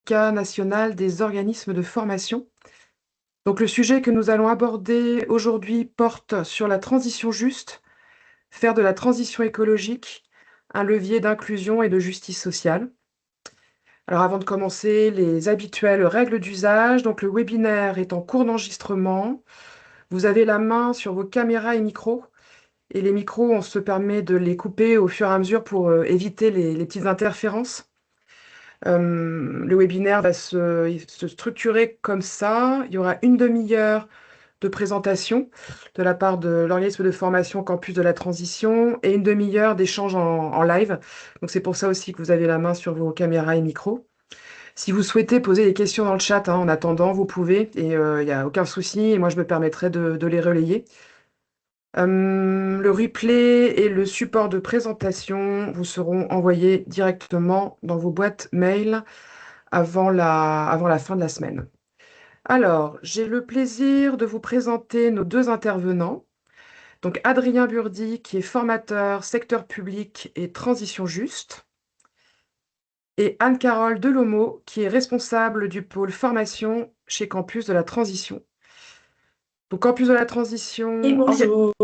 syndicat national des organismes de formation. Donc le sujet que nous allons aborder aujourd'hui porte sur la transition juste, faire de la transition écologique un levier d'inclusion et de justice sociale. Alors avant de commencer, les habituelles règles d'usage. Donc le webinaire est en cours d'enregistrement. Vous avez la main sur vos caméras et micros. Et les micros, on se permet de les couper au fur et à mesure pour éviter les petites interférences. Le webinaire va se structurer comme ça. Il y aura une demi-heure de présentation de la part de l'organisme de formation Campus de la Transition et une demi-heure d'échange en live. Donc c'est pour ça aussi que vous avez la main sur vos caméras et micros. Si vous souhaitez poser des questions dans le chat, en attendant, vous pouvez, et il n'y a aucun souci, et moi je me permettrai de les relayer. Le replay et le support de présentation vous seront envoyés directement dans vos boîtes mail avant la fin de la semaine. Alors, j'ai le plaisir de vous présenter nos deux intervenants. Donc, Adrien Burdi, qui est formateur secteur public et transition juste, et Anne-Carole Delomo, qui est responsable du pôle formation chez Campus de la Transition. Donc, Campus de la Transition... Et bonjour.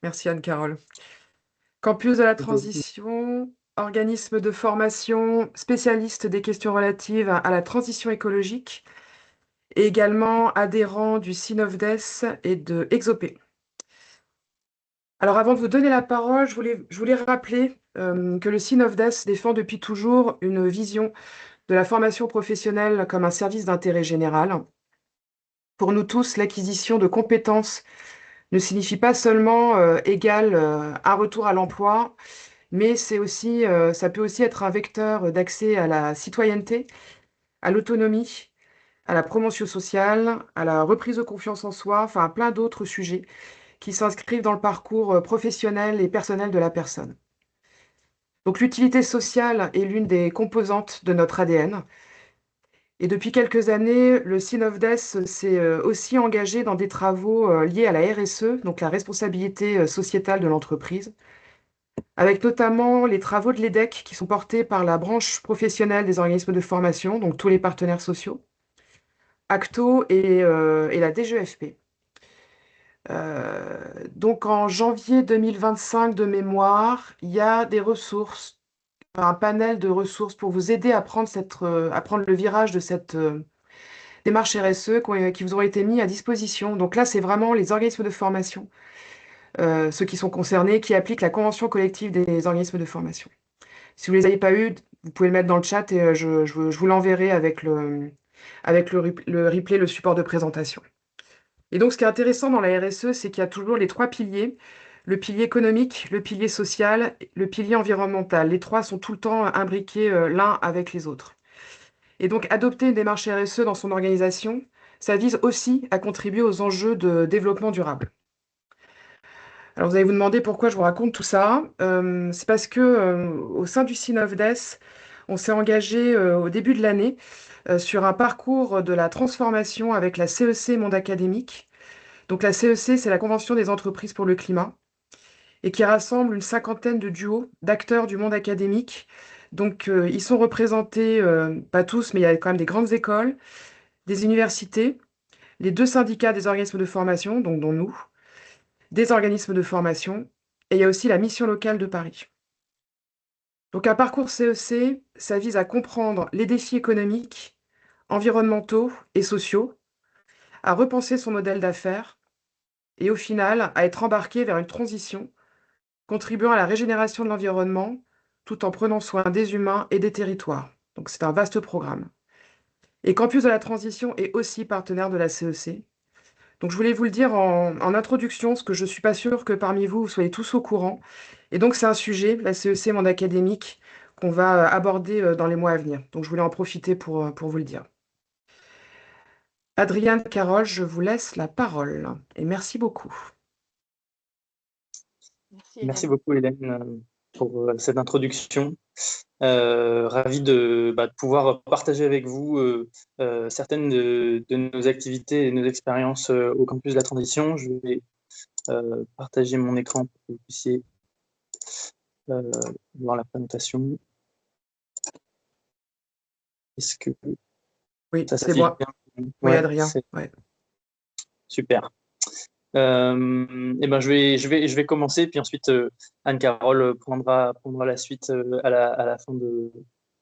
Merci Anne-Carole. Campus de la Transition, organisme de formation spécialiste des questions relatives à la transition écologique et également adhérent du Synovdes et de Exopé. Alors avant de vous donner la parole, je voulais rappeler que le Synovdes défend depuis toujours une vision de la formation professionnelle comme un service d'intérêt général. Pour nous tous, l'acquisition de compétences ne signifie pas seulement égal un retour à l'emploi, mais ça peut aussi être un vecteur d'accès à la citoyenneté, à l'autonomie, à la promotion sociale, à la reprise de confiance en soi, enfin à plein d'autres sujets qui s'inscrivent dans le parcours professionnel et personnel de la personne. Donc l'utilité sociale est l'une des composantes de notre ADN. Et depuis quelques années, le Synovdes s'est aussi engagé dans des travaux liés à la RSE, donc la responsabilité sociétale de l'entreprise, avec notamment les travaux de l'EDEC qui sont portés par la branche professionnelle des organismes de formation, donc tous les partenaires sociaux, Acto et la DGFP. Donc en janvier 2025 de mémoire, il y a des ressources, un panel de ressources pour vous aider à prendre le virage de cette démarche RSE qui vous ont été mis à disposition. Donc là, c'est vraiment les organismes de formation, ceux qui sont concernés, qui appliquent la convention collective des organismes de formation. Si vous ne les avez pas eus, vous pouvez le mettre dans le chat et je vous l'enverrai avec le replay, le support de présentation. Et donc, ce qui est intéressant dans la RSE, c'est qu'il y a toujours les trois piliers, le pilier économique, le pilier social, le pilier environnemental. Les trois sont tout le temps imbriqués l'un avec les autres. Et donc, adopter une démarche RSE dans son organisation, ça vise aussi à contribuer aux enjeux de développement durable. Alors, vous allez vous demander pourquoi je vous raconte tout ça. C'est parce que au sein du Synovdes, on s'est engagé au début de l'année sur un parcours de la transformation avec la CEC Monde Académique. Donc la CEC, c'est la Convention des entreprises pour le climat, et qui rassemble une cinquantaine de duos d'acteurs du monde académique. Donc ils sont représentés, pas tous, mais il y a quand même des grandes écoles, des universités, les deux syndicats des organismes de formation, donc dont nous, des organismes de formation, et il y a aussi la mission locale de Paris. Donc un parcours CEC, ça vise à comprendre les défis économiques, environnementaux et sociaux, à repenser son modèle d'affaires, et au final, à être embarqué vers une transition contribuant à la régénération de l'environnement tout en prenant soin des humains et des territoires. Donc c'est un vaste programme. Et Campus de la Transition est aussi partenaire de la CEC. Donc je voulais vous le dire en introduction, parce que je ne suis pas sûre que parmi vous, vous soyez tous au courant. Et donc c'est un sujet, la CEC Monde Académique, qu'on va aborder dans les mois à venir. Donc je voulais en profiter pour vous le dire. Adrienne, Carole, je vous laisse la parole. Et merci beaucoup. Merci beaucoup, Hélène, pour cette introduction. Ravi de pouvoir partager avec vous certaines de nos activités et nos expériences au campus de la Transition. Je vais partager mon écran pour que vous puissiez voir la présentation. Est-ce que Oui, ça c'est s'affiche moi. bien? Oui, Ouais, Adrien. c'est Ouais. super. Eh ben, je vais commencer, puis ensuite Anne-Carole prendra la suite à la fin du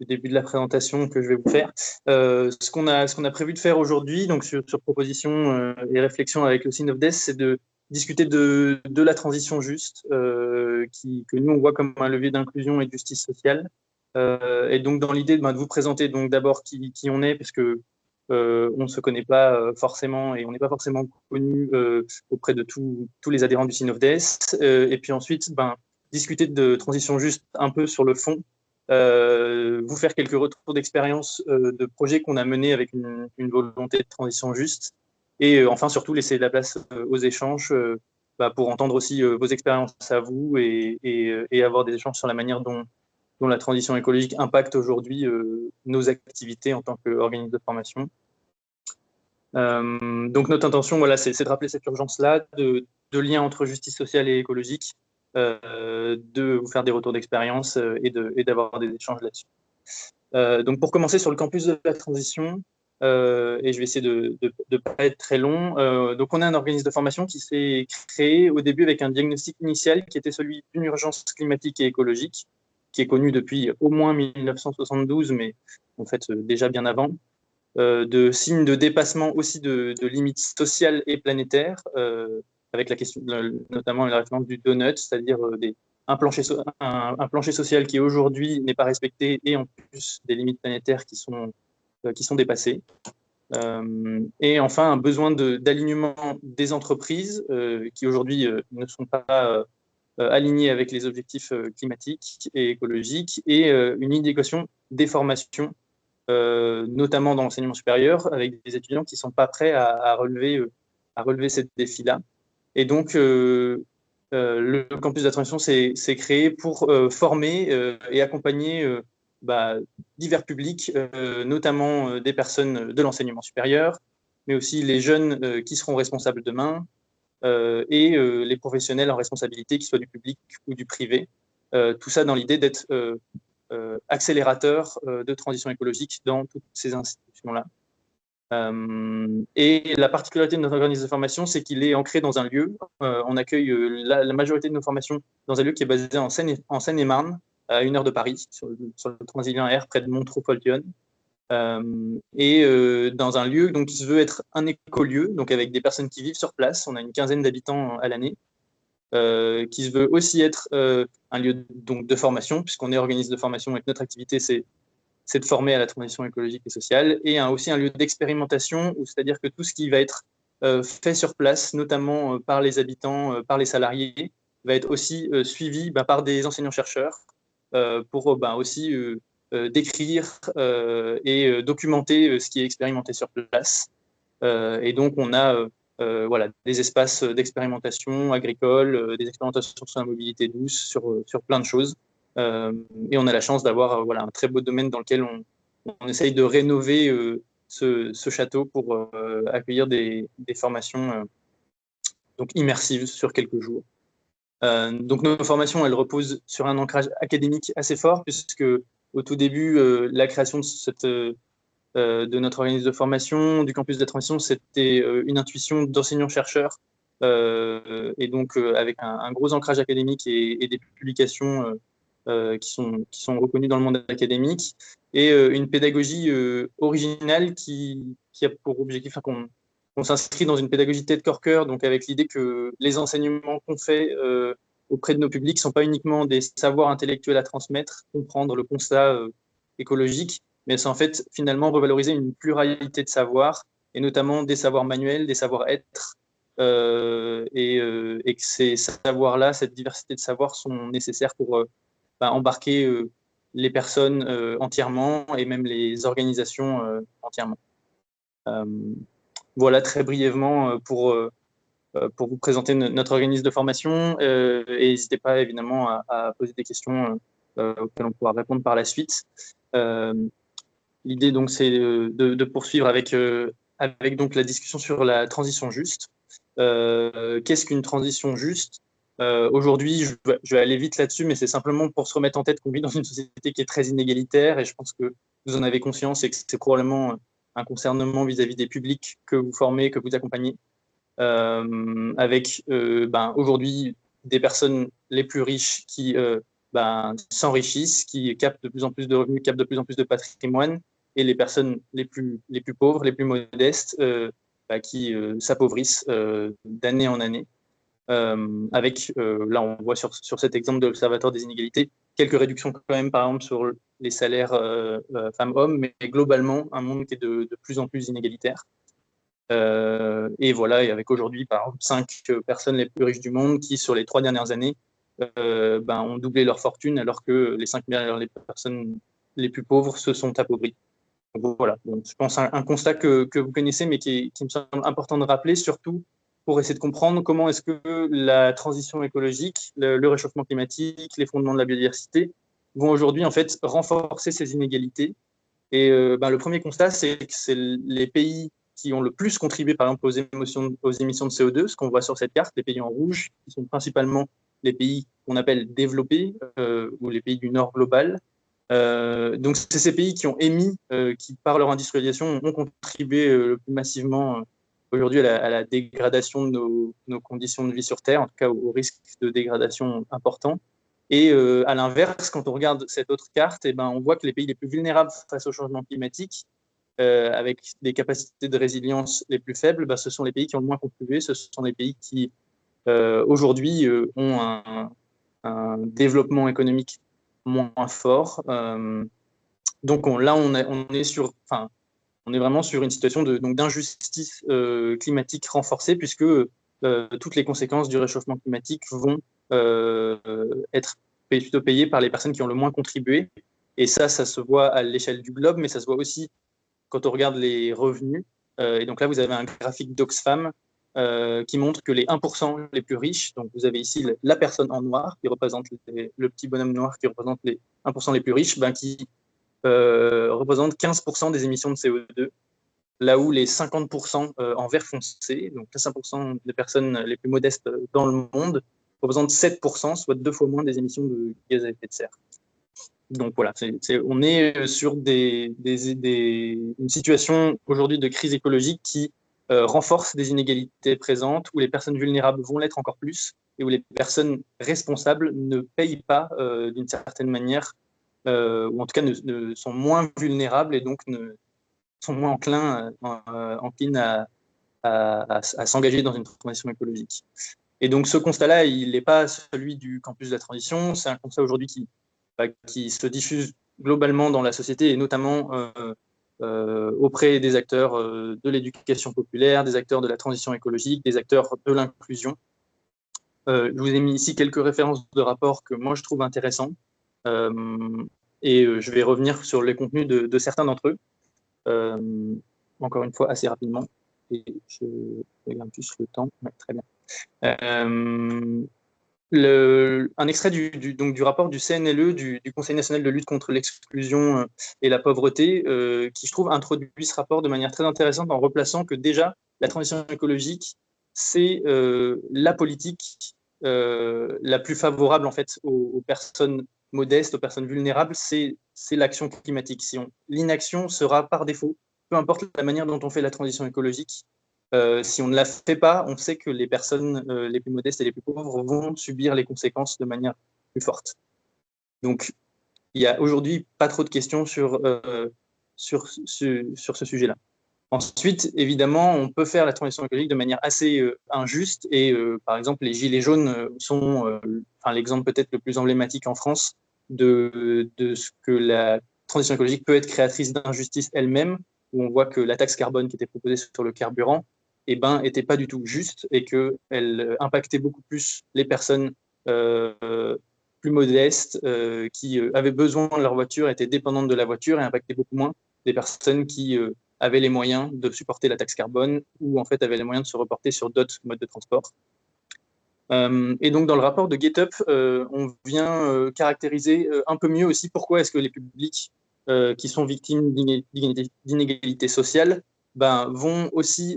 début de la présentation que je vais vous faire. Ce qu'on a prévu de faire aujourd'hui, donc sur proposition et réflexion avec le Sign of Death, c'est de discuter de la transition juste, que nous on voit comme un levier d'inclusion et de justice sociale. Et donc dans l'idée de vous présenter donc d'abord qui on est, parce que on ne se connaît pas forcément et on n'est pas forcément connu auprès de tous les adhérents du Sign of Death. Et puis ensuite, discuter de transition juste un peu sur le fond, vous faire quelques retours d'expérience de projets qu'on a menés avec une volonté de transition juste. Et enfin, surtout, laisser de la place aux échanges pour entendre aussi vos expériences à vous et avoir des échanges sur la manière dont la transition écologique impacte aujourd'hui nos activités en tant qu'organisme de formation. Donc notre intention, voilà, c'est de rappeler cette urgence-là, de lien entre justice sociale et écologique, de vous faire des retours d'expérience et d'avoir des échanges là-dessus. Donc pour commencer sur le campus de la transition, et je vais essayer de ne pas être très long, donc on a un organisme de formation qui s'est créé au début avec un diagnostic initial qui était celui d'une urgence climatique et écologique, qui est connu depuis au moins 1972, mais en fait déjà bien avant. De signes de dépassement aussi de limites sociales et planétaires, avec la question, notamment la référence du donut, c'est-à-dire un plancher social qui aujourd'hui n'est pas respecté et en plus des limites planétaires qui sont dépassées. Et enfin, un besoin d'alignement des entreprises qui aujourd'hui ne sont pas alignées avec les objectifs climatiques et écologiques et une inégation des formations notamment dans l'enseignement supérieur, avec des étudiants qui ne sont pas prêts à relever ces défis-là. Et donc, le campus de la transition s'est créé pour former et accompagner divers publics, notamment des personnes de l'enseignement supérieur, mais aussi les jeunes qui seront responsables demain, et les professionnels en responsabilité, qu'ils soient du public ou du privé. Tout ça dans l'idée d'être accélérateur de transition écologique dans toutes ces institutions-là. Et la particularité de notre organisme de formation, c'est qu'il est ancré dans un lieu. On accueille la majorité de nos formations dans un lieu qui est basé en Seine-et-Marne, à 1 heure de Paris, sur le Transilien R, près de Montreux-Foltionne. Et dans un lieu donc, qui se veut être un écolieu, donc avec des personnes qui vivent sur place. On a une quinzaine d'habitants à l'année. Qui se veut aussi être un lieu donc, de formation, puisqu'on est organisme de formation et que notre activité, c'est de former à la transition écologique et sociale, et aussi un lieu d'expérimentation, c'est-à-dire que tout ce qui va être fait sur place, notamment par les habitants, par les salariés, va être aussi suivi par des enseignants-chercheurs pour aussi décrire et documenter ce qui est expérimenté sur place. Et donc, on a voilà, des espaces d'expérimentation agricole, des expérimentations sur la mobilité douce, sur plein de choses. Et on a la chance d'avoir voilà, un très beau domaine dans lequel on essaye de rénover ce château pour accueillir des formations donc immersives sur quelques jours. Donc nos formations, elles reposent sur un ancrage académique assez fort, puisque au tout début, la création de notre organisme de formation, du campus de la transition, c'était une intuition d'enseignants-chercheurs, et donc avec un gros ancrage académique et des publications qui sont reconnues dans le monde académique, et une pédagogie originale qui a pour objectif qu'on s'inscrit dans une pédagogie tête corps cœur, donc avec l'idée que les enseignements qu'on fait auprès de nos publics ne sont pas uniquement des savoirs intellectuels à transmettre, comprendre le constat écologique, mais c'est en fait finalement revaloriser une pluralité de savoirs, et notamment des savoirs manuels, des savoir-être, et que ces savoirs-là, cette diversité de savoirs sont nécessaires pour embarquer les personnes entièrement et même les organisations entièrement. Voilà très brièvement pour vous présenter notre organisme de formation, et n'hésitez pas évidemment à poser des questions auxquelles on pourra répondre par la suite. L'idée, donc, c'est de poursuivre avec donc, la discussion sur la transition juste. Qu'est-ce qu'une transition juste? Aujourd'hui, je vais aller vite là-dessus, mais c'est simplement pour se remettre en tête qu'on vit dans une société qui est très inégalitaire, et je pense que vous en avez conscience et que c'est probablement un concernement vis-à-vis des publics que vous formez, que vous accompagnez, avec aujourd'hui des personnes les plus riches qui s'enrichissent, qui captent de plus en plus de revenus, captent de plus en plus de patrimoine, et les personnes les plus pauvres, les plus modestes, qui s'appauvrissent d'année en année. Là, on voit sur cet exemple de l'Observatoire des inégalités, quelques réductions quand même, par exemple, sur les salaires femmes-hommes, mais globalement, un monde qui est de plus en plus inégalitaire. Et voilà, et avec aujourd'hui, par exemple, 5 personnes les plus riches du monde qui, sur les 3 dernières années, ont doublé leur fortune, alors que les 5 les personnes les plus pauvres se sont appauvries. Donc, voilà, donc, je pense un constat que vous connaissez, mais qui me semble important de rappeler, surtout pour essayer de comprendre comment est-ce que la transition écologique, le réchauffement climatique, les fondements de la biodiversité vont aujourd'hui en fait renforcer ces inégalités. Et le premier constat, c'est que c'est les pays qui ont le plus contribué, par exemple, aux émissions de CO2, ce qu'on voit sur cette carte, les pays en rouge, qui sont principalement les pays qu'on appelle développés, ou les pays du Nord global. Donc, c'est ces pays qui ont émis, qui, par leur industrialisation, ont contribué le plus massivement aujourd'hui à la dégradation de nos conditions de vie sur Terre, en tout cas au risque de dégradation important. Et à l'inverse, quand on regarde cette autre carte, on voit que les pays les plus vulnérables face au changement climatique, avec des capacités de résilience les plus faibles, ce sont les pays qui ont le moins contribué, ce sont les pays qui, aujourd'hui, ont un développement économique moins fort. Donc là, on est vraiment sur une situation d'injustice climatique renforcée, puisque toutes les conséquences du réchauffement climatique vont être plutôt payées par les personnes qui ont le moins contribué. Et ça se voit à l'échelle du globe, mais ça se voit aussi quand on regarde les revenus. Et donc là, vous avez un graphique d'Oxfam qui montre que les 1% les plus riches, donc vous avez ici la personne en noir qui représente le petit bonhomme noir qui représente les 1% les plus riches, qui représente 15% des émissions de CO2, là où les 50% en vert foncé, donc les 5% des personnes les plus modestes dans le monde, représentent 7%, soit 2 fois moins des émissions de gaz à effet de serre. Donc voilà, on est sur une situation aujourd'hui de crise écologique qui renforce des inégalités présentes, où les personnes vulnérables vont l'être encore plus, et où les personnes responsables ne payent pas d'une certaine manière, ou en tout cas sont moins vulnérables et donc sont moins enclins à s'engager dans une transition écologique. Et donc ce constat-là, il n'est pas celui du campus de la transition, c'est un constat aujourd'hui qui se diffuse globalement dans la société, et notamment auprès des acteurs de l'éducation populaire, des acteurs de la transition écologique, des acteurs de l'inclusion. Je vous ai mis ici quelques références de rapports que moi je trouve intéressants, et je vais revenir sur les contenus de certains d'entre eux, encore une fois assez rapidement, et je regarde juste le temps. Ouais, très bien. Un extrait du rapport du CNLE, du Conseil national de lutte contre l'exclusion et la pauvreté, qui, je trouve, introduit ce rapport de manière très intéressante en replaçant que déjà, la transition écologique, c'est la politique la plus favorable en fait, aux personnes modestes, aux personnes vulnérables, c'est l'action climatique. L'inaction sera par défaut, peu importe la manière dont on fait la transition écologique. Si on ne la fait pas, on sait que les personnes les plus modestes et les plus pauvres vont subir les conséquences de manière plus forte. Donc, il n'y a aujourd'hui pas trop de questions sur ce sujet-là. Ensuite, évidemment, on peut faire la transition écologique de manière assez injuste, et par exemple, les gilets jaunes sont l'exemple peut-être le plus emblématique en France de ce que la transition écologique peut être créatrice d'injustice elle-même, où on voit que la taxe carbone qui était proposée sur le carburant n'était pas du tout juste, et qu'elle impactait beaucoup plus les personnes plus modestes qui avaient besoin de leur voiture, étaient dépendantes de la voiture, et impactait beaucoup moins des personnes qui avaient les moyens de supporter la taxe carbone, ou en fait avaient les moyens de se reporter sur d'autres modes de transport. Et donc dans le rapport de GetUp, on vient caractériser un peu mieux aussi pourquoi est-ce que les publics qui sont victimes d'inégalités sociales vont aussi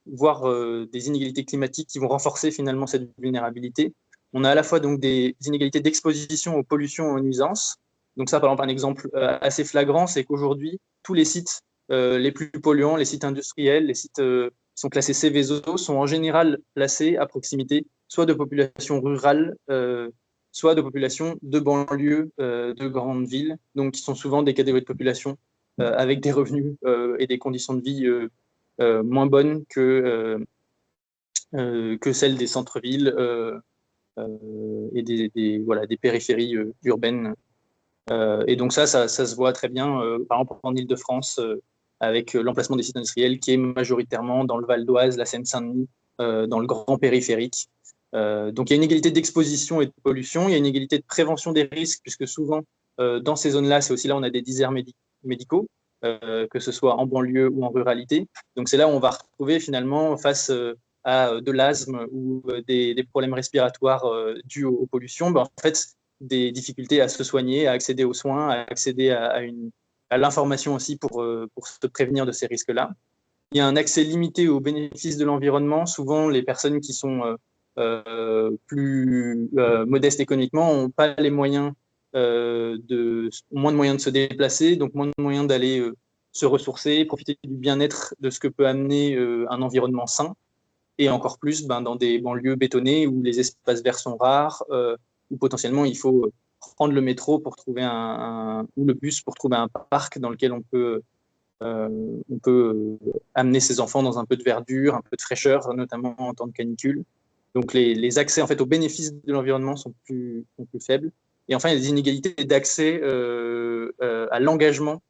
voir des inégalités climatiques qui vont renforcer finalement cette vulnérabilité. On a à la fois donc des inégalités d'exposition aux pollutions et aux nuisances, Donc ça, par exemple, un exemple assez flagrant, c'est qu'aujourd'hui, tous les sites les plus polluants, les sites industriels, les sites qui sont classés Céveso, sont en général placés à proximité soit de populations rurales, soit de populations de banlieues de grandes villes, donc qui sont souvent des catégories de population avec des revenus et des conditions de vie moins bonnes que celles des centres-villes et voilà, des périphéries urbaines. Et donc ça se voit très bien, par exemple en Île-de-France, avec l'emplacement des sites industriels qui est majoritairement dans le Val d'Oise, la Seine-Saint-Denis, dans le grand périphérique. Donc il y a une égalité d'exposition et de pollution, il y a une égalité de prévention des risques, puisque souvent, dans ces zones-là, c'est aussi là où on a des déserts médicaux, que ce soit en banlieue ou en ruralité. Donc c'est là où on va retrouver finalement, face à de l'asthme ou des problèmes respiratoires dus aux pollutions, ben, en fait, des difficultés à se soigner, à accéder aux soins, à accéder à l'information aussi pour se prévenir de ces risques-là. Il y a un accès limité aux bénéfices de l'environnement. Souvent, les personnes qui sont plus modestes économiquement n'ont pas les moyens, moins de moyens de se déplacer, donc moins de moyens d'aller se ressourcer, profiter du bien-être de ce que peut amener un environnement sain, et encore plus dans des banlieues bétonnées où les espaces verts sont rares, où potentiellement il faut prendre le métro pour trouver ou le bus pour trouver un parc dans lequel on peut amener ses enfants dans un peu de verdure, un peu de fraîcheur, notamment en temps de canicule. Donc les accès en fait aux bénéfices de l'environnement sont plus faibles. Et enfin, il y a des inégalités d'accès à l'engagement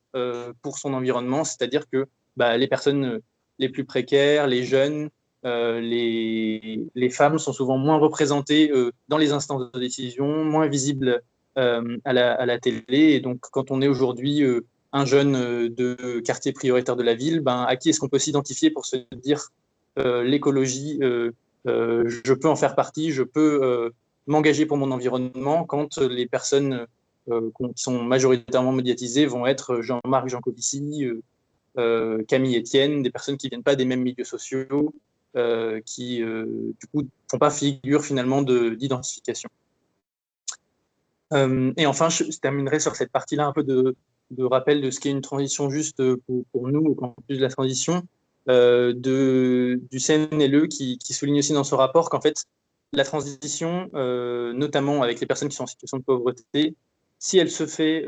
pour son environnement, c'est-à-dire que les personnes les plus précaires, les jeunes, les femmes sont souvent moins représentées dans les instances de décision, moins visibles à la télé. Et donc, quand on est aujourd'hui un jeune de quartier prioritaire de la ville, à qui est-ce qu'on peut s'identifier pour se dire l'écologie, je peux en faire partie, je peux m'engager pour mon environnement, quand les personnes qui sont majoritairement médiatisées vont être Jean-Marc Jancovici, Camille Etienne, des personnes qui ne viennent pas des mêmes milieux sociaux, qui du coup ne font pas figure finalement d'identification. Et enfin, je terminerai sur cette partie-là un peu de rappel de ce qu'est une transition juste pour nous au campus de la transition, du CNLE qui souligne aussi dans ce rapport qu'en fait, la transition, notamment avec les personnes qui sont en situation de pauvreté, si elle se fait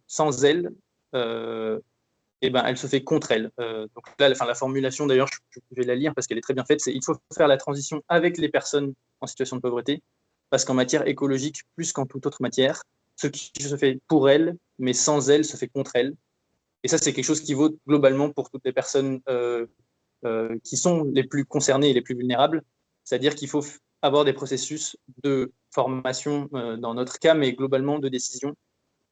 sans elles, elle se fait contre elles. Donc là, la formulation, d'ailleurs, je vais la lire parce qu'elle est très bien faite, c'est « Il faut faire la transition avec les personnes en situation de pauvreté, parce qu'en matière écologique, plus qu'en toute autre matière, ce qui se fait pour elles, mais sans elles, se fait contre elles. » Et ça, c'est quelque chose qui vaut globalement pour toutes les personnes qui sont les plus concernées et les plus vulnérables. C'est-à-dire qu'il faut avoir des processus de formation, dans notre cas, mais globalement de décision,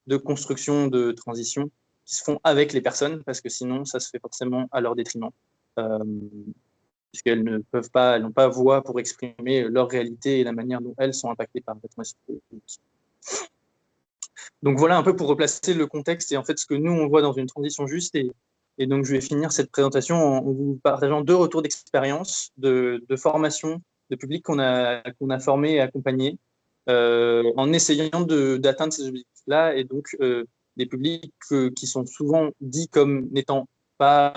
de construction, de transition, qui se font avec les personnes, parce que sinon, ça se fait forcément à leur détriment. Puisqu'elles n'ont pas voix pour exprimer leur réalité et la manière dont elles sont impactées par la transition politique. Donc voilà un peu pour replacer le contexte et en fait ce que nous on voit dans une transition juste. Et donc je vais finir cette présentation en vous partageant 2 retours d'expérience de formation de public qu'on a formé et accompagné en essayant d'atteindre ces objectifs-là, et donc des publics qui sont souvent dits comme n'étant pas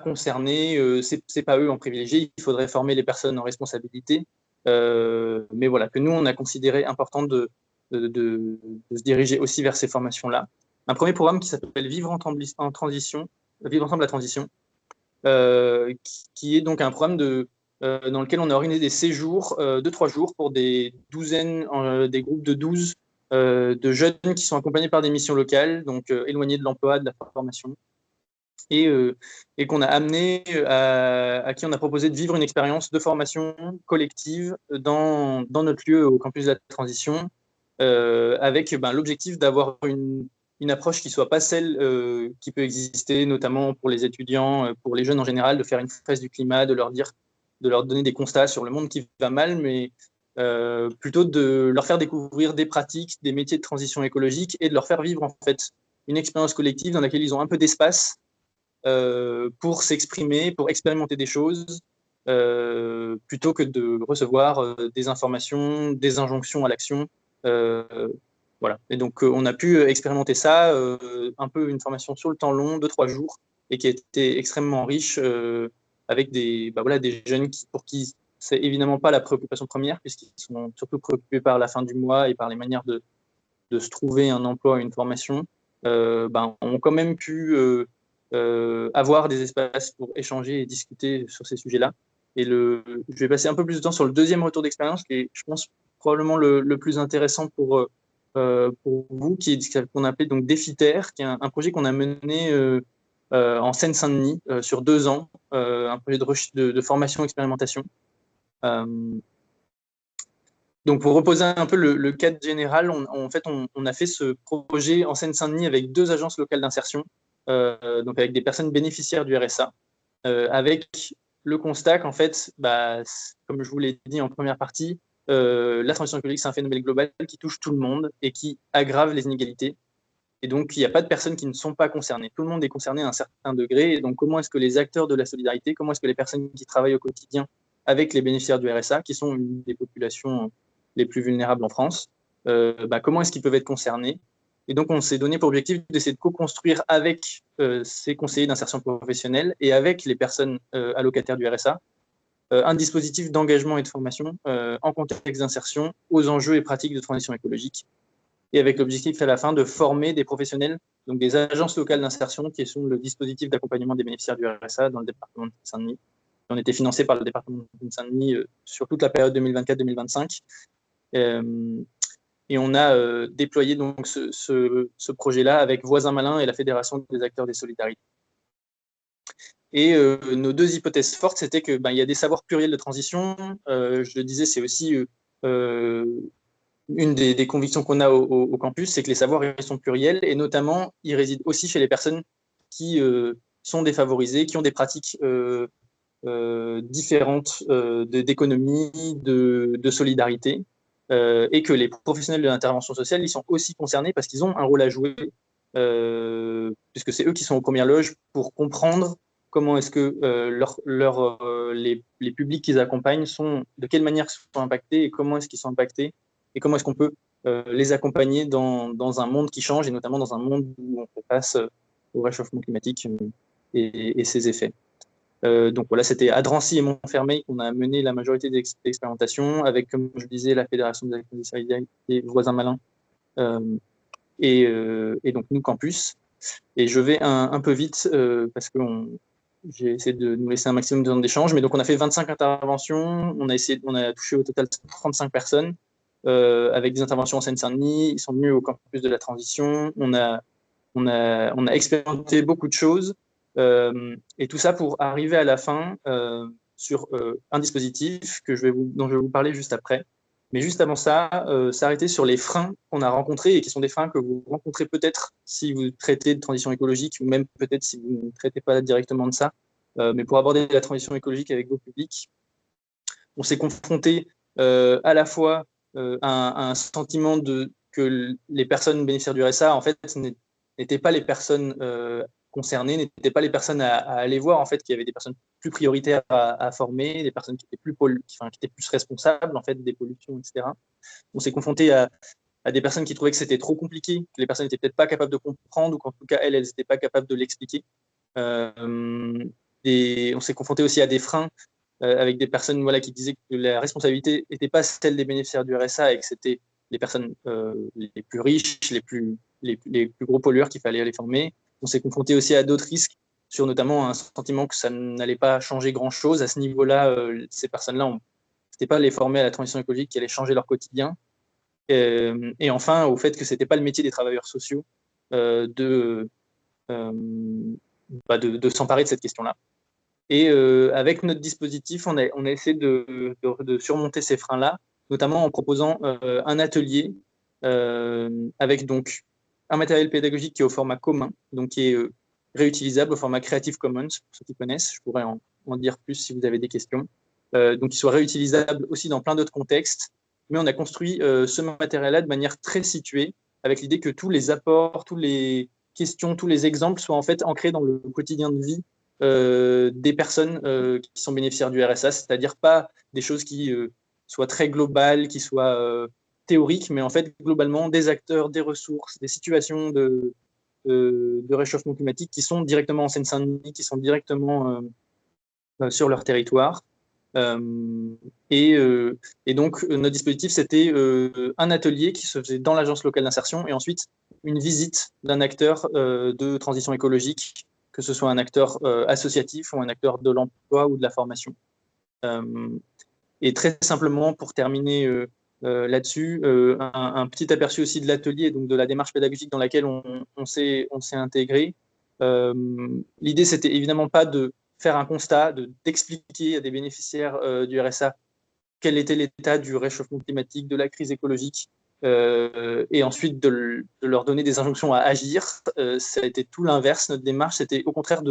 concernés, c'est pas eux en privilégié, il faudrait former les personnes en responsabilité, mais voilà, que nous on a considéré important de se diriger aussi vers ces formations-là. Un premier programme qui s'appelle Vivre transition, Vivre ensemble la transition, qui est donc un programme dans lequel on a organisé des séjours de 3 jours pour des groupes de 12 de jeunes qui sont accompagnés par des missions locales, donc éloignés de l'emploi, de la formation, et qu'on a amené à qui on a proposé de vivre une expérience de formation collective dans notre lieu au campus de la transition, avec l'objectif d'avoir une approche qui ne soit pas celle qui peut exister, notamment pour les étudiants, pour les jeunes en général, de faire une fresque du climat, de leur donner des constats sur le monde qui va mal, mais plutôt de leur faire découvrir des pratiques, des métiers de transition écologique, et de leur faire vivre en fait une expérience collective dans laquelle ils ont un peu d'espace pour s'exprimer, pour expérimenter des choses, plutôt que de recevoir des informations, des injonctions à l'action, Voilà. Et donc, on a pu expérimenter ça, un peu une formation sur le temps long, 2-3 jours, et qui a été extrêmement riche, avec des jeunes pour qui c'est évidemment pas la préoccupation première, puisqu'ils sont surtout préoccupés par la fin du mois et par les manières de se trouver un emploi, une formation, ont quand même pu avoir des espaces pour échanger et discuter sur ces sujets-là. Et je vais passer un peu plus de temps sur le deuxième retour d'expérience, qui est, je pense, probablement le plus intéressant pour vous, qui est ce qu'on appelait donc Défiter, qui est un projet qu'on a mené en Seine-Saint-Denis sur 2 ans, un projet de formation expérimentation. Donc, pour reposer un peu le cadre général, on a fait ce projet en Seine-Saint-Denis avec 2 agences locales d'insertion, donc avec des personnes bénéficiaires du RSA, avec le constat qu'en fait, comme je vous l'ai dit en première partie, la transition écologique, c'est un phénomène global qui touche tout le monde et qui aggrave les inégalités. Et donc, il n'y a pas de personnes qui ne sont pas concernées. Tout le monde est concerné à un certain degré. Et donc, comment est-ce que les acteurs de la solidarité, comment est-ce que les personnes qui travaillent au quotidien avec les bénéficiaires du RSA, qui sont une des populations les plus vulnérables en France, comment est-ce qu'ils peuvent être concernés? Et donc, on s'est donné pour objectif d'essayer de co-construire avec ces conseillers d'insertion professionnelle et avec les personnes allocataires du RSA un dispositif d'engagement et de formation en contexte d'insertion aux enjeux et pratiques de transition écologique, et avec l'objectif à la fin de former des professionnels, donc des agences locales d'insertion, qui sont le dispositif d'accompagnement des bénéficiaires du RSA dans le département de Seine-Saint-Denis. On était financé par le département de Seine-Saint-Denis sur toute la période 2024-2025. Et on a déployé donc ce projet-là avec Voisins Malins et la Fédération des acteurs des solidarités. Et nos 2 hypothèses fortes, c'était que il y a des savoirs pluriels de transition. Je le disais, c'est aussi une des convictions qu'on a au campus, c'est que les savoirs ils sont pluriels, et notamment, ils résident aussi chez les personnes qui sont défavorisées, qui ont des pratiques différentes d'économie, de solidarité, et que les professionnels de l'intervention sociale, ils sont aussi concernés parce qu'ils ont un rôle à jouer, puisque c'est eux qui sont aux premières loges pour comprendre comment est-ce que les publics qu'ils accompagnent de quelle manière ils sont impactés et comment est-ce qu'ils sont impactés et comment est-ce qu'on peut les accompagner dans un monde qui change, et notamment dans un monde où on fait face au réchauffement climatique et ses effets. Donc voilà, c'était à Drancy et Montfermeil qu'on a mené la majorité des expérimentations, avec, comme je disais, la Fédération des acteurs des solidarités et Voisins Malins, et donc nous, campus. Et je vais un peu vite parce que j'ai essayé de nous laisser un maximum de temps d'échange, mais donc on a fait 25 interventions, on a touché au total 35 personnes, avec des interventions en Seine-Saint-Denis. Ils sont venus au campus de la transition, on a expérimenté beaucoup de choses, et tout ça pour arriver à la fin sur un dispositif dont je vais vous parler juste après. Mais juste avant ça, s'arrêter sur les freins qu'on a rencontrés et qui sont des freins que vous rencontrez peut-être si vous traitez de transition écologique, ou même peut-être si vous ne traitez pas directement de ça. Mais pour aborder la transition écologique avec vos publics, on s'est confronté à la fois à un sentiment que les personnes bénéficiaires du RSA, en fait, n'étaient pas les personnes concernées, n'étaient pas les personnes à aller voir, en fait, qu'il y avait des personnes plus prioritaires à former, des personnes qui étaient plus responsables, en fait, des pollutions, etc. On s'est confronté à des personnes qui trouvaient que c'était trop compliqué, que les personnes n'étaient peut-être pas capables de comprendre, ou qu'en tout cas, elles n'étaient pas capables de l'expliquer. Et on s'est confronté aussi à des freins avec des personnes qui disaient que la responsabilité n'était pas celle des bénéficiaires du RSA, et que c'était les personnes les plus riches, les plus gros pollueurs qu'il fallait aller former. On s'est confronté aussi à d'autres risques, sur notamment un sentiment que ça n'allait pas changer grand-chose. À ce niveau-là, ces personnes-là, ce n'était pas les former à la transition écologique qui allait changer leur quotidien. Et enfin, au fait que ce n'était pas le métier des travailleurs sociaux de s'emparer de cette question-là. Et avec notre dispositif, on a essayé de surmonter ces freins-là, notamment en proposant un atelier avec donc un matériel pédagogique qui est au format commun, donc qui est réutilisable au format Creative Commons, pour ceux qui connaissent. Je pourrais en dire plus si vous avez des questions. Donc, il soit réutilisable aussi dans plein d'autres contextes. Mais on a construit ce matériel-là de manière très située, avec l'idée que tous les apports, toutes les questions, tous les exemples soient en fait ancrés dans le quotidien de vie des personnes qui sont bénéficiaires du RSA, c'est-à-dire pas des choses qui soient très globales, qui soient théoriques, mais en fait, globalement, des acteurs, des ressources, des situations de réchauffement climatique qui sont directement en Seine-Saint-Denis, qui sont directement sur leur territoire. Euh, et, euh, et, donc, notre dispositif, c'était un atelier qui se faisait dans l'agence locale d'insertion et ensuite une visite d'un acteur de transition écologique, que ce soit un acteur associatif ou un acteur de l'emploi ou de la formation. Et très simplement, pour terminer là-dessus, un petit aperçu aussi de l'atelier, donc de la démarche pédagogique dans laquelle on s'est intégré. L'idée, c'était évidemment pas de faire un constat, d'expliquer à des bénéficiaires du RSA quel était l'état du réchauffement climatique, de la crise écologique, et ensuite de leur donner des injonctions à agir. Ça a été tout l'inverse. Notre démarche, c'était au contraire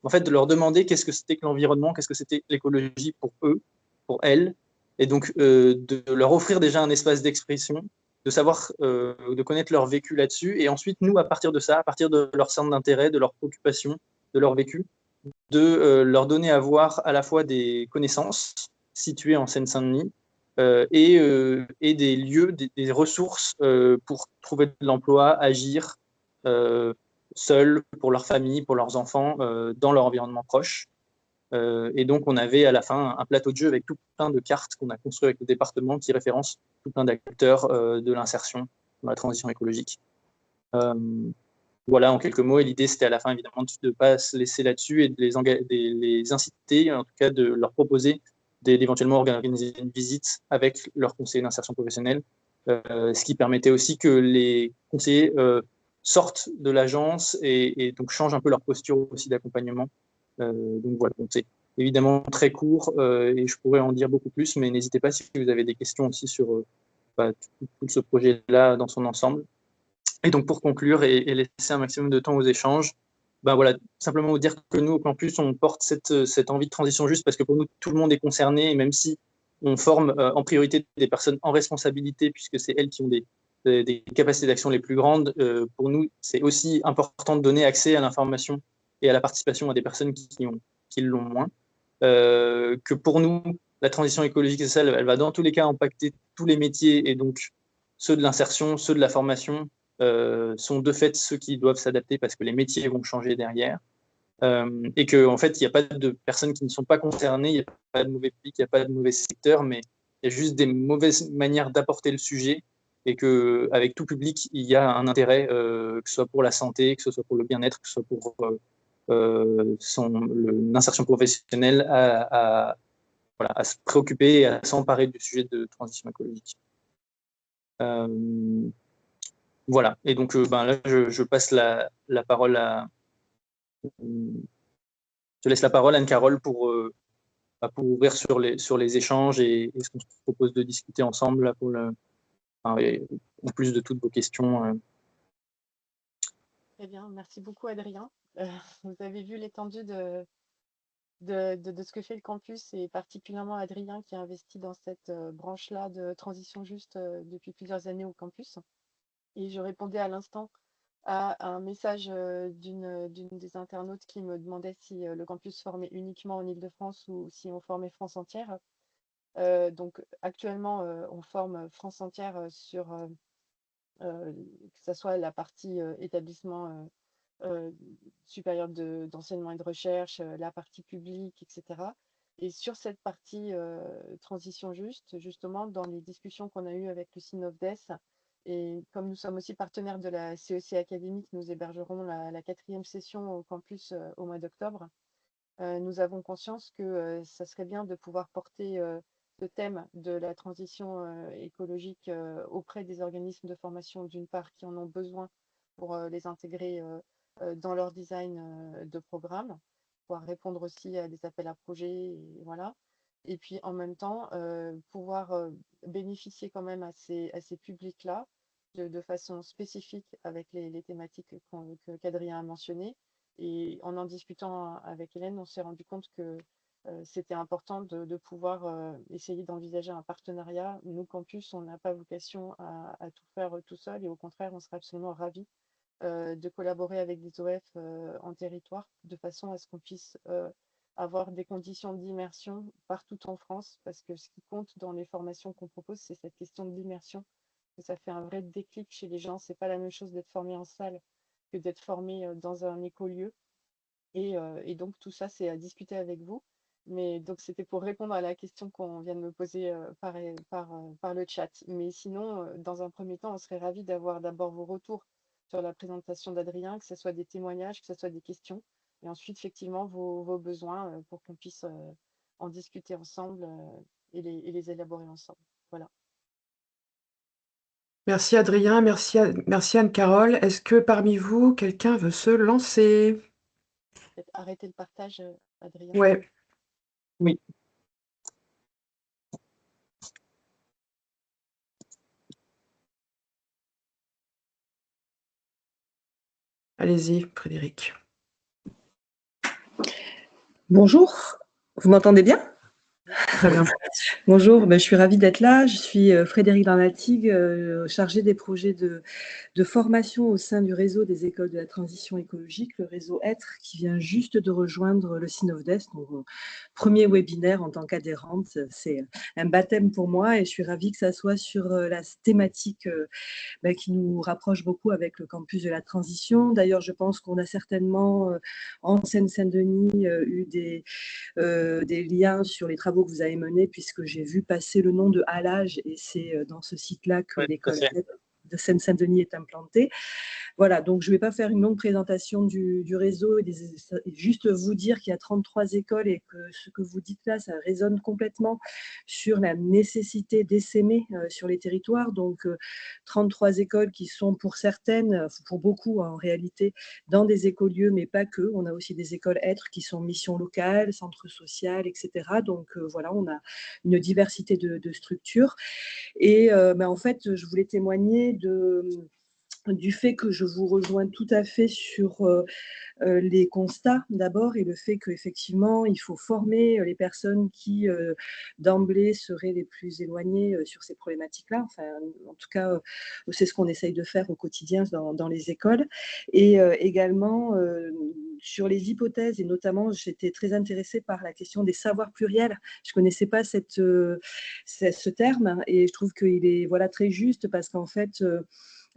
en fait, de leur demander qu'est-ce que c'était que l'environnement, qu'est-ce que c'était l'écologie pour eux, pour elles, et donc de leur offrir déjà un espace d'expression, de savoir, de connaître leur vécu là-dessus, et ensuite, nous, à partir de ça, à partir de leur centre d'intérêt, de leurs préoccupations, de leur vécu, de leur donner à voir à la fois des connaissances situées en Seine-Saint-Denis et des lieux, des ressources pour trouver de l'emploi, agir seuls, pour leur famille, pour leurs enfants, dans leur environnement proche. Et donc, on avait à la fin un plateau de jeu avec tout plein de cartes qu'on a construit avec le département qui référencent tout plein d'acteurs de l'insertion dans la transition écologique. Voilà, en quelques mots. Et l'idée, c'était à la fin, évidemment, de ne pas se laisser là-dessus et de les inciter, en tout cas, de leur proposer d'éventuellement organiser une visite avec leur conseiller d'insertion professionnelle, ce qui permettait aussi que les conseillers sortent de l'agence et donc changent un peu leur posture aussi d'accompagnement. Donc voilà, donc c'est évidemment très court et je pourrais en dire beaucoup plus, mais n'hésitez pas si vous avez des questions aussi sur tout ce projet-là dans son ensemble. Et donc, pour conclure et laisser un maximum de temps aux échanges, ben voilà, simplement vous dire que nous, au campus, on porte cette envie de transition juste parce que pour nous, tout le monde est concerné. Et même si on forme en priorité des personnes en responsabilité, puisque c'est elles qui ont des capacités d'action les plus grandes, pour nous, c'est aussi important de donner accès à l'information et à la participation à des personnes qui l'ont moins. Que pour nous, la transition écologique et sociale, elle va dans tous les cas impacter tous les métiers et donc ceux de l'insertion, ceux de la formation, sont de fait ceux qui doivent s'adapter parce que les métiers vont changer derrière. Et qu'en fait, il n'y a pas de personnes qui ne sont pas concernées, il n'y a pas de mauvais public, il n'y a pas de mauvais secteur, mais il y a juste des mauvaises manières d'apporter le sujet et qu'avec tout public, il y a un intérêt, que ce soit pour la santé, que ce soit pour le bien-être, que ce soit pour l'insertion professionnelle voilà, à se préoccuper et à s'emparer du sujet de transition écologique. Voilà, et donc là, je passe la parole à... Je laisse la parole à Anne-Carole pour ouvrir sur les échanges et ce qu'on se propose de discuter ensemble là, en plus de toutes vos questions. Très bien, merci beaucoup Adrien. Vous avez vu l'étendue de ce que fait le campus et particulièrement Adrien qui a investi dans cette branche-là de transition juste depuis plusieurs années au campus. Et je répondais à l'instant à un message d'une des internautes qui me demandait si le campus formait uniquement en Île-de-France ou si on formait France entière. Donc actuellement, on forme France entière sur que ce soit la partie établissement supérieur d'enseignement et de recherche, la partie publique, etc. Et sur cette partie transition juste, justement, dans les discussions qu'on a eues avec le SINOVDES, et comme nous sommes aussi partenaires de la CEC académique, nous hébergerons la 4e session au campus au mois d'octobre. Nous avons conscience que ça serait bien de pouvoir porter le thème de la transition écologique auprès des organismes de formation, d'une part, qui en ont besoin pour les intégrer dans leur design de programme, pouvoir répondre aussi à des appels à projets, et voilà. Et puis en même temps, pouvoir bénéficier quand même à ces publics-là de façon spécifique avec les thématiques qu'Adrien a mentionnées. Et en discutant avec Hélène, on s'est rendu compte que c'était important de pouvoir essayer d'envisager un partenariat. Nous, campus, on n'a pas vocation à tout faire tout seul et au contraire, on serait absolument ravis de collaborer avec des OF en territoire de façon à ce qu'on puisse avoir des conditions d'immersion partout en France parce que ce qui compte dans les formations qu'on propose, c'est cette question de l'immersion que ça fait un vrai déclic chez les gens. C'est pas la même chose d'être formé en salle que d'être formé dans un écolieu. Et donc, tout ça, c'est à discuter avec vous. Mais donc, c'était pour répondre à la question qu'on vient de me poser par le chat. Mais sinon, dans un premier temps, on serait ravis d'avoir d'abord vos retours sur la présentation d'Adrien, que ce soit des témoignages, que ce soit des questions, et ensuite, effectivement, vos besoins pour qu'on puisse en discuter ensemble et les élaborer ensemble. Voilà. Merci Adrien, merci Anne-Carole. Est-ce que parmi vous, quelqu'un veut se lancer? Peut-être arrêter le partage, Adrien. Ouais, Oui. allez-y, Frédéric. Bonjour, vous m'entendez bien? Très bien. Bonjour, je suis ravie d'être là. Je suis Frédéric Darnatig, chargée des projets de formation au sein du réseau des écoles de la transition écologique, le réseau Être, qui vient juste de rejoindre le Synofdes, donc mon premier webinaire en tant qu'adhérente. C'est un baptême pour moi et je suis ravie que ça soit sur la thématique qui nous rapproche beaucoup avec le campus de la transition. D'ailleurs, je pense qu'on a certainement en Seine-Saint-Denis eu des liens sur les travaux que vous avez menés, puisque j'ai vu passer le nom de Halage, et c'est dans ce site-là que Ouais, tout à l'école fait. de Seine-Saint-Denis est implantée. Voilà, donc je ne vais pas faire une longue présentation du réseau, juste vous dire qu'il y a 33 écoles et que ce que vous dites là, ça résonne complètement sur la nécessité d'essaimer sur les territoires. Donc 33 écoles qui sont pour certaines, pour beaucoup en réalité, dans des écolieux, mais pas que. On a aussi des écoles Être qui sont mission locale, centre social, etc. Donc voilà, on a une diversité de structures. Et en fait, je voulais témoigner du fait que je vous rejoins tout à fait sur les constats d'abord et le fait qu'effectivement, il faut former les personnes qui, d'emblée, seraient les plus éloignées sur ces problématiques-là. Enfin, en tout cas, c'est ce qu'on essaye de faire au quotidien dans les écoles. Et également, sur les hypothèses, et notamment, j'étais très intéressée par la question des savoirs pluriels. Je ne connaissais pas ce terme et je trouve qu'il est très juste parce qu'en fait,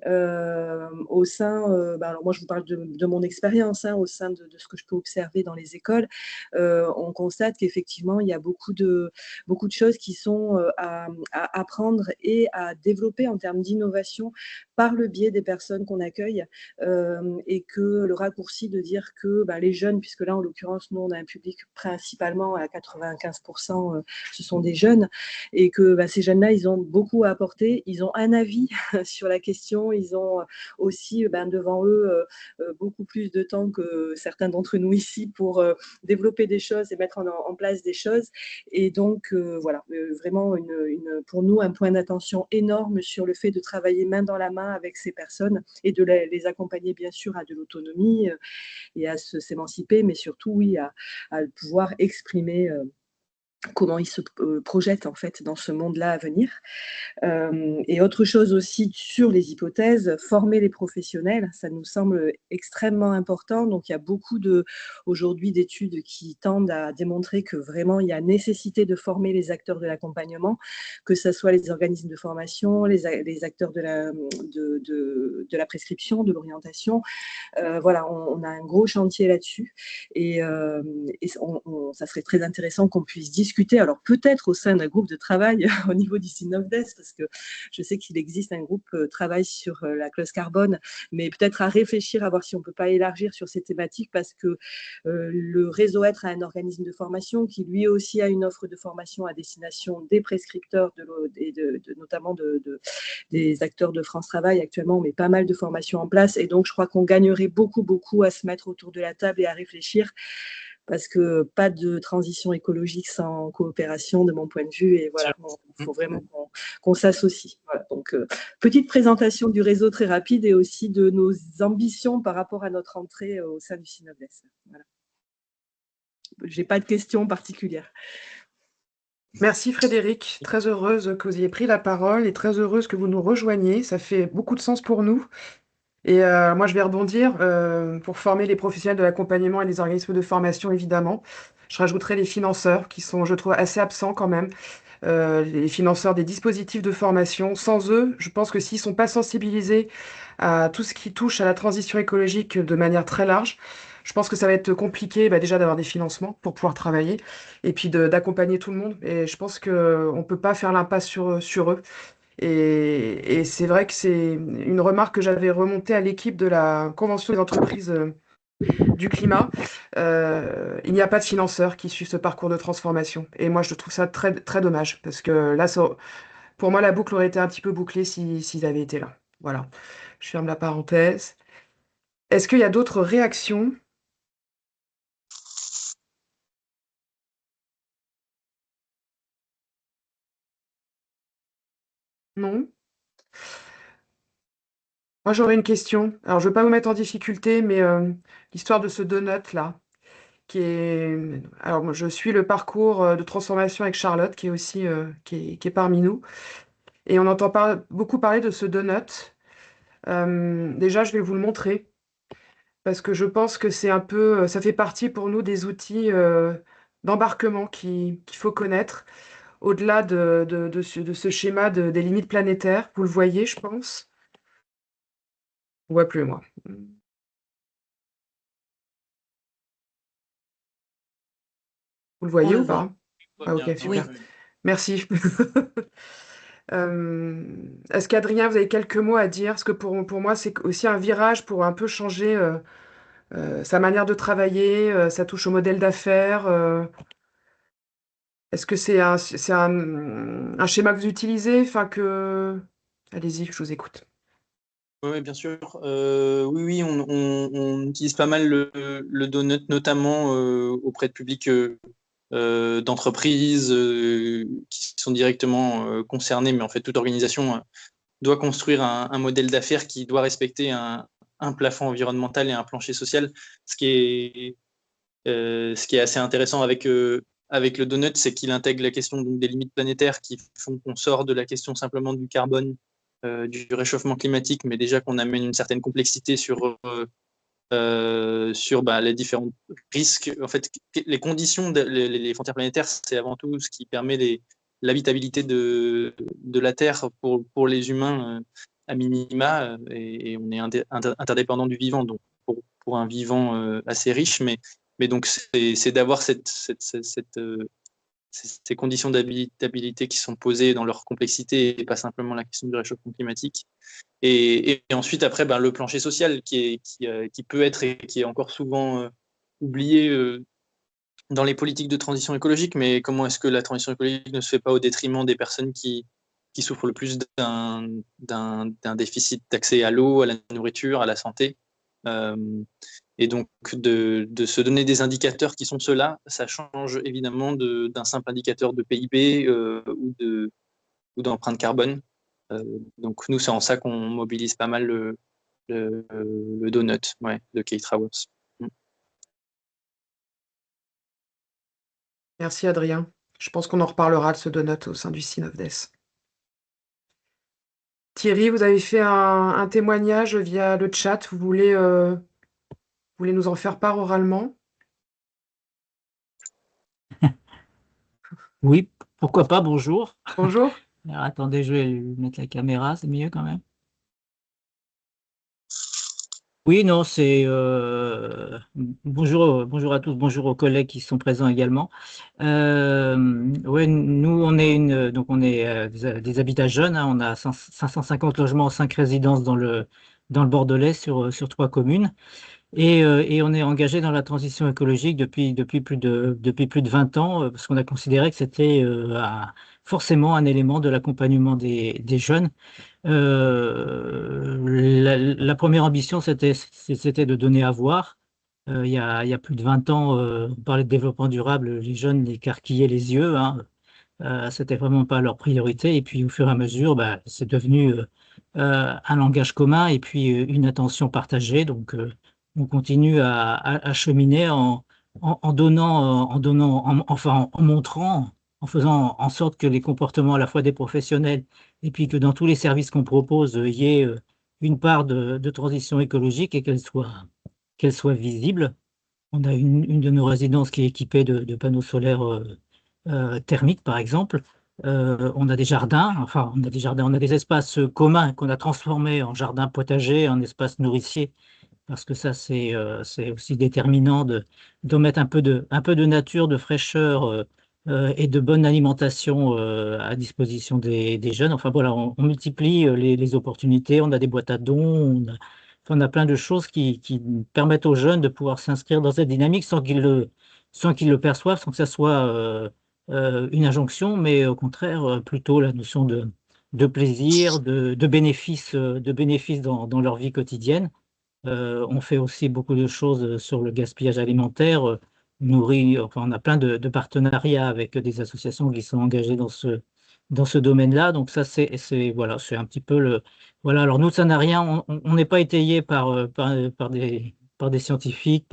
au sein, alors moi je vous parle de mon expérience, au sein de ce que je peux observer dans les écoles, on constate qu'effectivement il y a beaucoup de choses qui sont à apprendre et à développer en termes d'innovation par le biais des personnes qu'on accueille, et que le raccourci de dire que les jeunes, puisque là en l'occurrence nous on a un public principalement à 95%, ce sont des jeunes, et que ces jeunes-là ils ont beaucoup à apporter, ils ont un avis sur la question, ils ont aussi devant eux beaucoup plus de temps que certains d'entre nous ici pour développer des choses et mettre en place des choses. Et donc, voilà, vraiment pour nous, un point d'attention énorme sur le fait de travailler main dans la main avec ces personnes et de les accompagner, bien sûr, à de l'autonomie et à s'émanciper, mais surtout, oui, à pouvoir exprimer comment ils se projettent en fait dans ce monde-là à venir. Et autre chose aussi sur les hypothèses, former les professionnels, ça nous semble extrêmement important. Donc, il y a beaucoup aujourd'hui d'études qui tendent à démontrer que vraiment, il y a nécessité de former les acteurs de l'accompagnement, que ce soit les organismes de formation, les acteurs de la prescription, de l'orientation. Voilà, on a un gros chantier là-dessus. Et ça serait très intéressant qu'on puisse discuter, alors peut-être au sein d'un groupe de travail au niveau du Synofdes, parce que je sais qu'il existe un groupe travail sur la clause carbone, mais peut-être à réfléchir à voir si on ne peut pas élargir sur ces thématiques, parce que le réseau Être a un organisme de formation qui lui aussi a une offre de formation à destination des prescripteurs et notamment des acteurs de France Travail. Actuellement, on met pas mal de formations en place, et donc je crois qu'on gagnerait beaucoup à se mettre autour de la table et à réfléchir, parce que pas de transition écologique sans coopération de mon point de vue, et voilà, il faut vraiment qu'on s'associe. Voilà, donc petite présentation du réseau très rapide et aussi de nos ambitions par rapport à notre entrée au sein du Synofdes. Voilà. J'ai pas de questions particulières. Merci Frédéric, très heureuse que vous ayez pris la parole et très heureuse que vous nous rejoigniez. Ça fait beaucoup de sens pour nous. Et moi, je vais rebondir pour former les professionnels de l'accompagnement et les organismes de formation, évidemment. Je rajouterai les financeurs qui sont, je trouve, assez absents quand même. les financeurs des dispositifs de formation. Sans eux, je pense que s'ils ne sont pas sensibilisés à tout ce qui touche à la transition écologique de manière très large, je pense que ça va être compliqué déjà d'avoir des financements pour pouvoir travailler et puis d'accompagner tout le monde. Et je pense qu'on ne peut pas faire l'impasse sur eux. Et c'est vrai que c'est une remarque que j'avais remontée à l'équipe de la Convention des entreprises du climat. Il n'y a pas de financeurs qui suivent ce parcours de transformation. Et moi, je trouve ça très, très dommage parce que là, pour moi, la boucle aurait été un petit peu bouclée s'ils avaient été là. Voilà, je ferme la parenthèse. Est-ce qu'il y a d'autres réactions? Non? Moi, j'aurais une question. Alors, je ne veux pas vous mettre en difficulté, mais l'histoire de ce donut là, qui est. Alors, moi, je suis le parcours de transformation avec Charlotte, qui est aussi qui est parmi nous. Et on entend beaucoup parler de ce donut. Déjà, je vais vous le montrer parce que je pense que c'est un peu, ça fait partie pour nous des outils d'embarquement qu'il faut connaître au-delà de ce schéma des limites planétaires. Vous le voyez, je pense. On voit plus, moi. Vous le On voyez le ou voit. pas? Ah, ok, Oui. super. Merci. Est-ce qu'Adrien, vous avez quelques mots à dire? Parce que pour moi, c'est aussi un virage pour un peu changer sa manière de travailler, ça touche au modèle d'affaires. Est-ce que c'est un schéma que vous utilisez? Enfin que... Allez-y, je vous écoute. Oui, bien sûr. Oui, oui, on utilise pas mal le donut, notamment auprès de publics d'entreprises qui sont directement concernés, mais en fait, toute organisation doit construire un modèle d'affaires qui doit respecter un plafond environnemental et un plancher social. Ce qui est assez intéressant avec le donut, c'est qu'il intègre la question donc, des limites planétaires qui font qu'on sort de la question simplement du carbone, du réchauffement climatique, mais déjà qu'on amène une certaine complexité sur les différents risques. En fait, les conditions, les frontières planétaires, c'est avant tout ce qui permet l'habitabilité de la Terre pour les humains à minima, et on est interdépendant du vivant, donc pour un vivant assez riche, mais donc c'est d'avoir ces conditions d'habitabilité qui sont posées dans leur complexité et pas simplement la question du réchauffement climatique. Et ensuite, après, le plancher social qui peut être et qui est encore souvent oublié dans les politiques de transition écologique, mais comment est-ce que la transition écologique ne se fait pas au détriment des personnes qui souffrent le plus d'un déficit d'accès à l'eau, à la nourriture, à la santé. Euh, et donc, de se donner des indicateurs qui sont ceux-là, ça change évidemment d'un simple indicateur de PIB ou d'empreinte carbone. Donc, nous, c'est en ça qu'on mobilise pas mal le donut de Kate Raworth. Merci Adrien. Je pense qu'on en reparlera de ce donut au sein du Synofdes. Thierry, vous avez fait un témoignage via le chat. Vous voulez nous en faire part oralement? Oui, pourquoi pas, bonjour. Bonjour. Alors, attendez, je vais lui mettre la caméra, c'est mieux quand même. Oui, non, c'est bonjour à tous, bonjour aux collègues qui sont présents également. Ouais, nous on est des habitats jeunes, hein, on a 550 logements, 5 résidences dans le Bordelais sur 3 communes. Et on est engagé dans la transition écologique depuis plus de 20 ans, parce qu'on a considéré que c'était forcément un élément de l'accompagnement des jeunes. La première ambition, c'était de donner à voir. Il y a plus de 20 ans, on parlait de développement durable, les jeunes écarquillaient les yeux, hein. C'était vraiment pas leur priorité. Et puis, au fur et à mesure, c'est devenu un langage commun et puis une attention partagée. Donc, on continue à cheminer en montrant, en faisant en sorte que les comportements à la fois des professionnels et puis que dans tous les services qu'on propose, il y ait une part de transition écologique et qu'elle soit visible. On a une de nos résidences qui est équipée de panneaux solaires thermiques, par exemple. On a des jardins, enfin, on a des jardins, on a des espaces communs qu'on a transformés en jardins potagers, en espaces nourriciers, parce que ça, c'est aussi déterminant de mettre un peu de nature, de fraîcheur et de bonne alimentation à disposition des jeunes. Enfin voilà, on multiplie les opportunités, on a des boîtes à dons, on a plein de choses qui permettent aux jeunes de pouvoir s'inscrire dans cette dynamique sans qu'ils le perçoivent, sans que ça soit une injonction, mais au contraire, plutôt la notion de plaisir, de bénéfices dans leur vie quotidienne. On fait aussi beaucoup de choses sur le gaspillage alimentaire, enfin, on a plein de partenariats avec des associations qui sont engagées dans ce domaine-là. Donc ça, voilà, c'est un petit peu le... Voilà, alors nous, ça n'a rien, on n'est pas étayé par des scientifiques,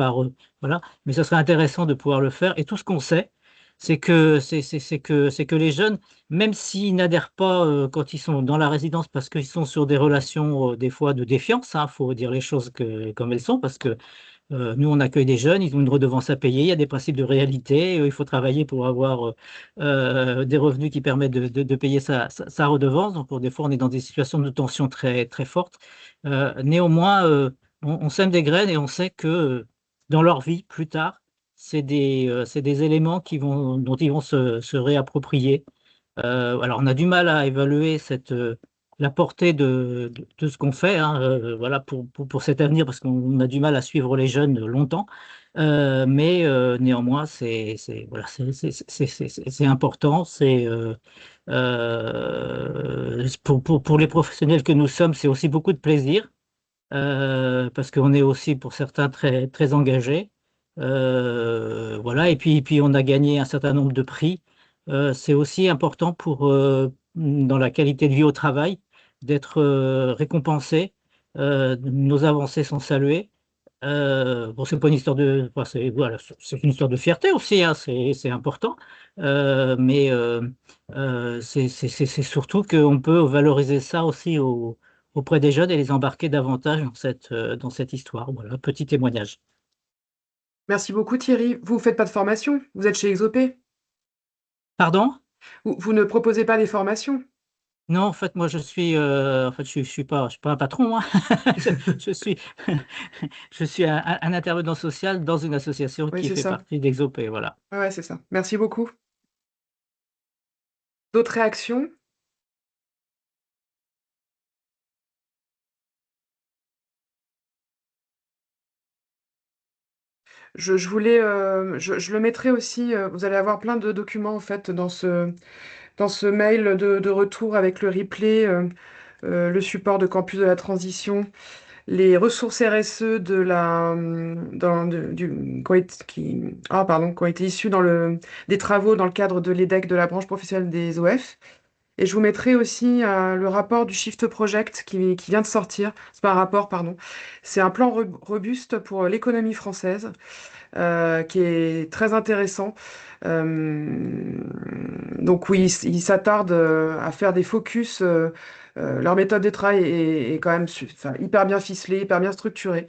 voilà, mais ça serait intéressant de pouvoir le faire. Et tout ce qu'on sait, c'est que les jeunes, même s'ils n'adhèrent pas quand ils sont dans la résidence parce qu'ils sont sur des relations des fois de défiance, il faut dire les choses comme elles sont, parce que nous on accueille des jeunes, ils ont une redevance à payer, il y a des principes de réalité, il faut travailler pour avoir des revenus qui permettent de payer sa redevance. Donc des fois on est dans des situations de tension très, très fortes. Néanmoins, on sème des graines et on sait que dans leur vie, plus tard, c'est des éléments dont ils vont se réapproprier. Alors, on a du mal à évaluer la portée de ce qu'on fait, hein, voilà, pour cet avenir, parce qu'on a du mal à suivre les jeunes longtemps. Mais néanmoins, voilà, c'est important. Pour les professionnels que nous sommes, c'est aussi beaucoup de plaisir, parce qu'on est aussi pour certains très, très engagés. Voilà, et puis on a gagné un certain nombre de prix. C'est aussi important dans la qualité de vie au travail, d'être récompensé. Nos avancées sont saluées. Bon, c'est pas une histoire enfin, voilà, c'est une histoire de fierté aussi, hein, c'est important. Mais c'est surtout qu'on peut valoriser ça aussi auprès des jeunes et les embarquer davantage dans cette histoire. Voilà, petit témoignage. Merci beaucoup Thierry. Vous faites pas de formation? Vous êtes chez Exopé? Pardon? Vous ne proposez pas des formations? Non, en fait, moi, je suis pas un patron, hein. Je, je suis, je suis un intervenant social dans une association Oui, qui c'est fait ça. partie d'Exopé, voilà. Ouais, ouais, c'est ça. Merci beaucoup. D'autres réactions? Je voulais, je le mettrai aussi, vous allez avoir plein de documents en fait dans ce mail de retour avec le replay, le support de Campus de la Transition, les ressources RSE qui ont été issues des travaux dans le cadre de l'EDEC de la branche professionnelle des OF. Et je vous mettrai aussi le rapport du Shift Project qui vient de sortir. C'est pas un rapport, pardon. C'est un plan robuste pour l'économie française qui est très intéressant. Donc oui, ils s'attardent à faire des focus. Leur méthode de travail est quand même enfin, hyper bien ficelée, hyper bien structurée.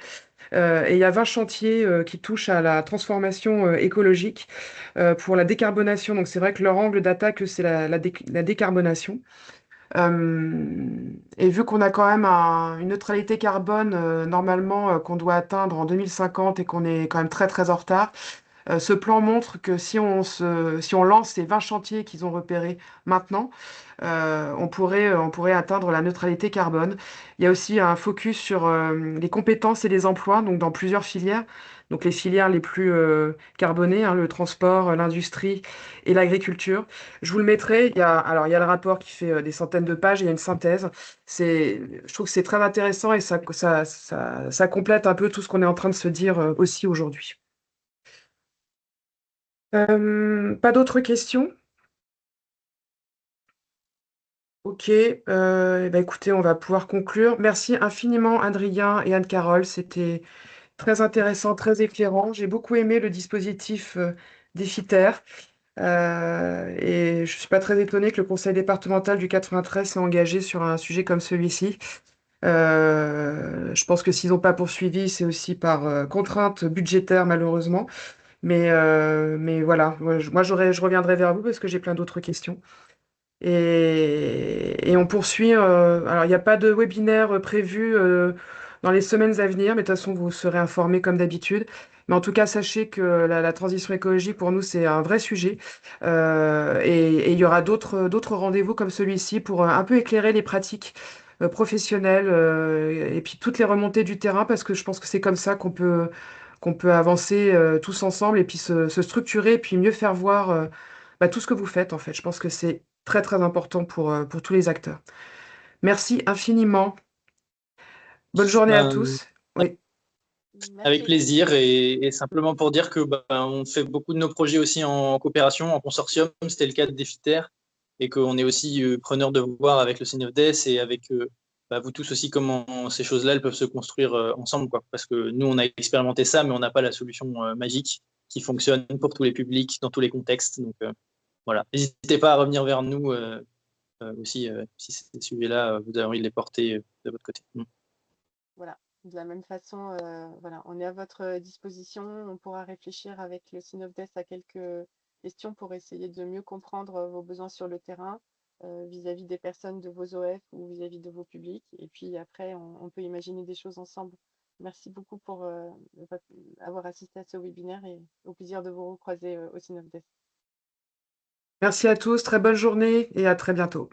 Et il y a 20 chantiers qui touchent à la transformation écologique pour la décarbonation. Donc c'est vrai que leur angle d'attaque, c'est la décarbonation. Et vu qu'on a quand même une neutralité carbone normalement qu'on doit atteindre en 2050 et qu'on est quand même très très en retard, ce plan montre que si on lance ces 20 chantiers qu'ils ont repérés maintenant, on pourrait atteindre la neutralité carbone. Il y a aussi un focus sur les compétences et les emplois, donc dans plusieurs filières. Donc les filières les plus carbonées, hein, le transport, l'industrie et l'agriculture. Je vous le mettrai. Alors, il y a le rapport qui fait des centaines de pages et il y a une synthèse. Je trouve que c'est très intéressant et ça complète un peu tout ce qu'on est en train de se dire aussi aujourd'hui. Pas d'autres questions? Ok, eh ben, écoutez, on va pouvoir conclure. Merci infiniment Adrien et Anne-Carole, c'était très intéressant, très éclairant. J'ai beaucoup aimé le dispositif d'Effiter et je ne suis pas très étonnée que le conseil départemental du 93 s'est engagé sur un sujet comme celui-ci. Je pense que s'ils n'ont pas poursuivi, c'est aussi par contrainte budgétaire malheureusement. Mais voilà, je reviendrai vers vous parce que j'ai plein d'autres questions. Et on poursuit. Alors, il n'y a pas de webinaire prévu dans les semaines à venir, mais de toute façon, vous serez informés comme d'habitude. Mais en tout cas, sachez que la transition écologique, pour nous, c'est un vrai sujet. Et il y aura d'autres rendez-vous comme celui-ci pour un peu éclairer les pratiques professionnelles et puis toutes les remontées du terrain, parce que je pense que c'est comme ça qu'on peut avancer tous ensemble et puis se structurer et puis mieux faire voir tout ce que vous faites, en fait. Je pense que c'est très, très important pour tous les acteurs. Merci infiniment. Bonne journée à Ben, tous. Oui, Merci avec Hélène. plaisir et simplement pour dire que on fait beaucoup de nos projets aussi en coopération, en consortium. C'était le cas de Défiter et qu'on est aussi preneur de voir avec le CNFDS et avec vous tous aussi comment ces choses-là elles peuvent se construire ensemble, quoi. Parce que nous, on a expérimenté ça, mais on n'a pas la solution magique qui fonctionne pour tous les publics, dans tous les contextes. Donc voilà, n'hésitez pas à revenir vers nous aussi si ces sujets-là, vous avez envie de les porter de votre côté. Voilà. De la même façon, voilà, on est à votre disposition. On pourra réfléchir avec le Synopdes à quelques questions pour essayer de mieux comprendre vos besoins sur le terrain vis-à-vis des personnes de vos OF ou vis-à-vis de vos publics. Et puis après, on peut imaginer des choses ensemble. Merci beaucoup pour avoir assisté à ce webinaire et au plaisir de vous recroiser au Synopdes. merci à tous, très bonne journée et à très bientôt.